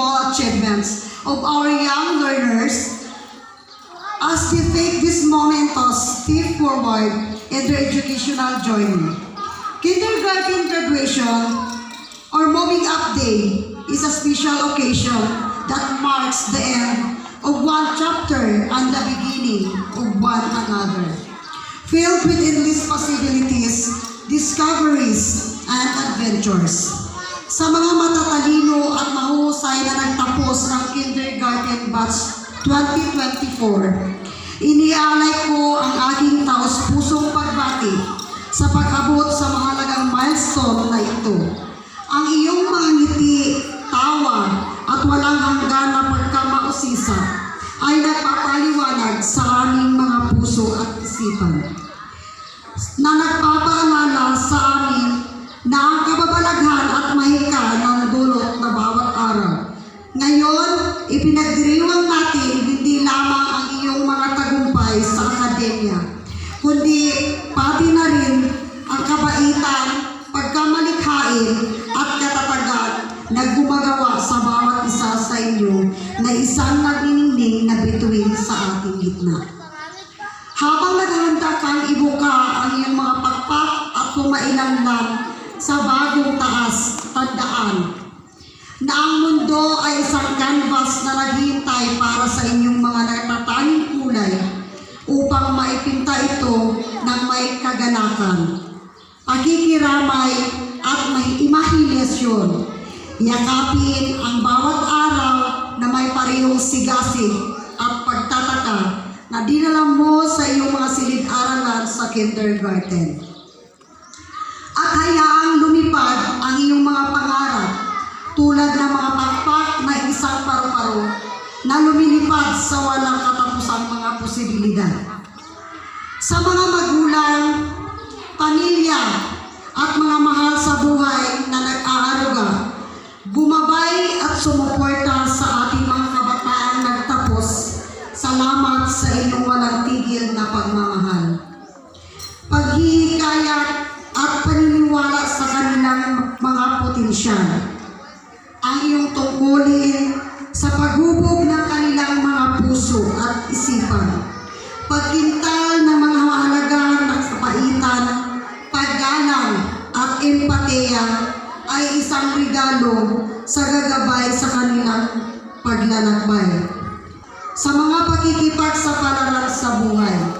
remarkable achievements of our young learners as they take this momentous step forward in their educational journey. Kindergarten graduation or moving up day is a special occasion that marks the end of one chapter and the beginning of one another, filled with endless possibilities, discoveries, and adventures. Sa mga matatalino at mahuhusay na nagtapos ng Kindergarten Batch 2024, inialay ko ang aking taos-pusong pagbati sa pag-abot sa mahalagang milestone na ito. Ang iyong mga ngiti, tawa, at walang hanggan na pagkamausisa ay nagpapaliwanag sa aming mga puso at isipan, na nagpapaalala sa amin na ang kababalaghan at mahika ng dulot na bawat araw. Ngayon, ipinagdiriwang natin hindi lamang ang iyong mga tagumpay sa akademya, kundi pati na rin ang kabaitan, pagkamalikhain at katatagan na gumagawa sa bawat isa sa inyo na isang nagningning na bituin sa ating gitna. Habang naghahanda kang ibuka ang iyong mga pakpak at pumailanlan sa bagong taas, tandaan na ang mundo ay isang canvas na naghihintay para sa inyong mga natatanging kulay upang maipinta ito ng may kagalakan, pakikiramay at may imahinasyon. Yakapin ang bawat araw na may parehong sigasig at pagtataka na dinala mo sa iyong mga silid-aralan sa kindergarten. At hayaang lumipad ang iyong mga pangarap tulad ng mga pakpak na isang paru-paro na lumilipad sa walang katapusang mga posibilidad. Sa mga magulang, pamilya at mga mahal sa buhay na nag-aaruga, gumabay at sumuporta sa ating mga kabataang nagtapos, salamat sa inyong walang tigil na pagmamahal, paghihikayat at paniniwala sa kanilang mga potensyal. Ang iyong tungkulin sa paghubog ng kanilang mga puso at isipan, pagkintal ng mga mahalagang nakapaitan, paggalang at empatiya ay isang regalo sa gagabay sa kanilang paglalakbay sa mga pakikipagsapalaran sa buhay.